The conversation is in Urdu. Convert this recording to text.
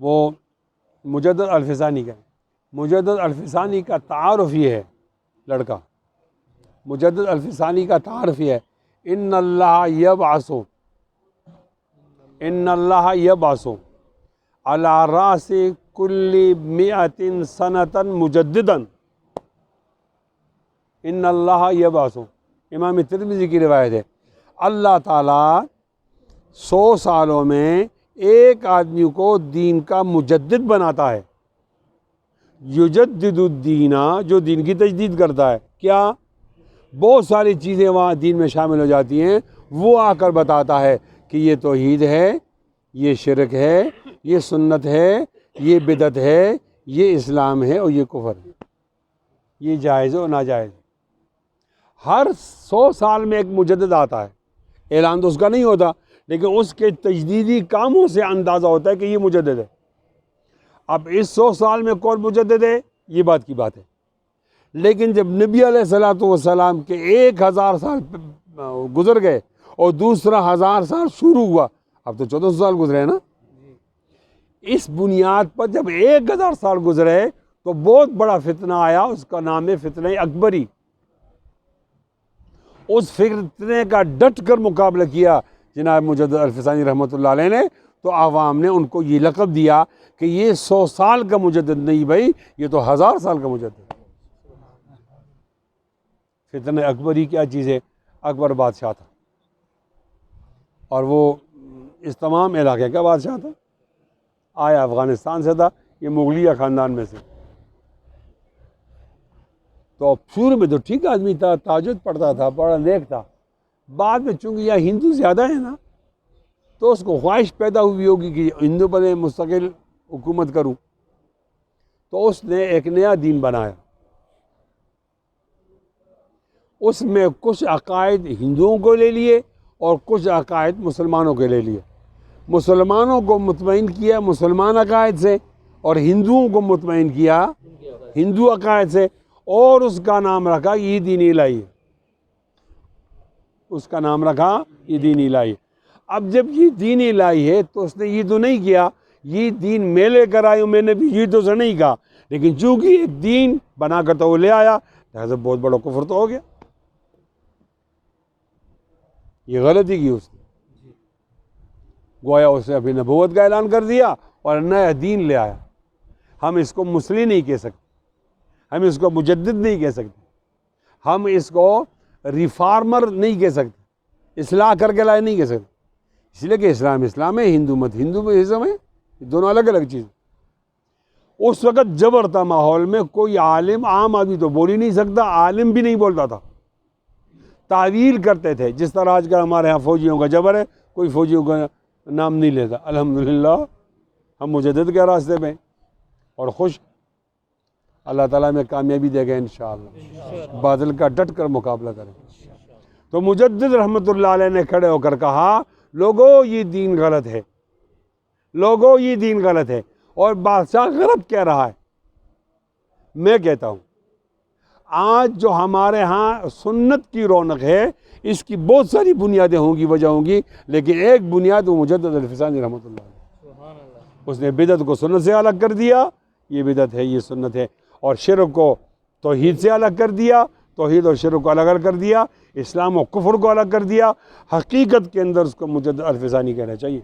وہ مجدد الفسانی کا ہے. مجدد الفسانی کا تعارف یہ ہے، لڑکا مجدد الفسانی کا تعارف یہ ہے، ان اللہ یبعث علی راس کل مئۃ سنۃ مجددا. ان اللہ یبعث، امام ترمذی کی روایت ہے، اللہ تعالیٰ 100 سالوں میں ایک آدمی کو دین کا مجدد بناتا ہے. یجدد الدین، جو دین کی تجدید کرتا ہے. کیا؟ بہت ساری چیزیں وہاں دین میں شامل ہو جاتی ہیں، وہ آ کر بتاتا ہے کہ یہ توحید ہے، یہ شرک ہے، یہ سنت ہے، یہ بدعت ہے، یہ اسلام ہے اور یہ کفر ہے، یہ جائز اور ناجائز. ہر 100 سال میں ایک مجدد آتا ہے، اعلان تو اس کا نہیں ہوتا، لیکن اس کے تجدیدی کاموں سے اندازہ ہوتا ہے کہ یہ مجدد ہے. اب اس 100 سال میں کون مجدد ہے، یہ بات کی بات ہے. لیکن جب نبی علیہ الصلوۃ والسلام کے 1000 سال گزر گئے اور دوسرا 1000 سال شروع ہوا، اب تو 1400 سال گزرے ہیں نا. اس بنیاد پر جب 1000 سال گزرے تو بہت بڑا فتنہ آیا، اس کا نام ہے فتنہ اکبری. اس فتنے کا ڈٹ کر مقابلہ کیا جناب مجدد الفسانی رحمۃ اللہ علیہ نے، تو عوام نے ان کو یہ لقب دیا کہ یہ 100 سال کا مجدد نہیں بھائی، یہ تو 1000 سال کا مجدد. فتنہ اکبری کیا چیز ہے؟ اکبر بادشاہ تھا اور وہ اس تمام علاقے کا بادشاہ تھا، آیا افغانستان سے تھا، یہ مغلیہ خاندان میں سے. تو شروع میں تو ٹھیک آدمی تھا، تہجد پڑھتا تھا، پڑھا نیک تھا. بعد میں چونکہ یہ ہندو زیادہ ہیں نا، تو اس کو خواہش پیدا ہوئی ہوگی کہ ہندو بنے، مستقل حکومت کروں. تو اس نے ایک نیا دین بنایا. اس میں کچھ عقائد ہندوؤں کو لے لیے اور کچھ عقائد مسلمانوں کے لے لیے. مسلمانوں کو مطمئن کیا مسلمان عقائد سے، اور ہندوؤں کو مطمئن کیا ہندو عقائد سے، اور اس کا نام رکھا یہ دین الہی ہے. اس کا نام رکھا یہ دین الہی ہے. اب جب یہ دین الہی ہے تو اس نے یہ تو نہیں کیا یہ دین میں لے کر آیا ہوں، میں نے بھی یہ تو سے نہیں کہا، لیکن چونکہ ایک دین بنا کر تو وہ لے آیا، لہٰذا بہت بڑا کفر تو ہو گیا. یہ غلطی کی اس نے، گویا اس نے اپنی نبوت کا اعلان کر دیا اور نیا دین لے آیا. ہم اس کو مسلی نہیں کہہ سکتے، ہم اس کو مجدد نہیں کہہ سکتے، ہم اس کو ریفارمر نہیں کہہ سکتے، اصلاح کر کے لائے نہیں کہہ سکتے، اس لیے کہ اسلام اسلام ہے، ہندو مت ہندوازم ہے، یہ دونوں الگ الگ چیز. اس وقت جبر تھا ماحول میں، کوئی عالم، عام آدمی تو بول ہی نہیں سکتا، عالم بھی نہیں بولتا تھا، تعویل کرتے تھے. جس طرح آج کل ہمارے ہاں فوجیوں کا جبر ہے، کوئی فوجیوں کا نام نہیں لیتا. الحمدللہ ہم مجدد کے راستے میں اور خوش. اللہ تعالیٰ میں کامیابی دے گا انشاءاللہ، بادل کا ڈٹ کر مقابلہ کریں. تو مجدد رحمۃ اللہ علیہ نے کھڑے ہو کر کہا، لوگو یہ دین غلط ہے، لوگو یہ دین غلط ہے. اور بادشاہ غلط کہہ رہا ہے. میں کہتا ہوں آج جو ہمارے ہاں سنت کی رونق ہے، اس کی بہت ساری بنیادیں ہوں گی، وجہ ہوں گی، لیکن ایک بنیاد وہ مجدد الفسانی رحمۃ اللہ علیہ، اس نے بدعت کو سنت سے الگ کر دیا، یہ بدعت ہے، یہ سنت ہے. اور شرک کو توحید سے الگ کر دیا، توحید اور شرک کو الگ الگ کر دیا، اسلام و کفر کو الگ کر دیا. حقیقت کے اندر اس کو مجدد الفسانی کہنا چاہیے.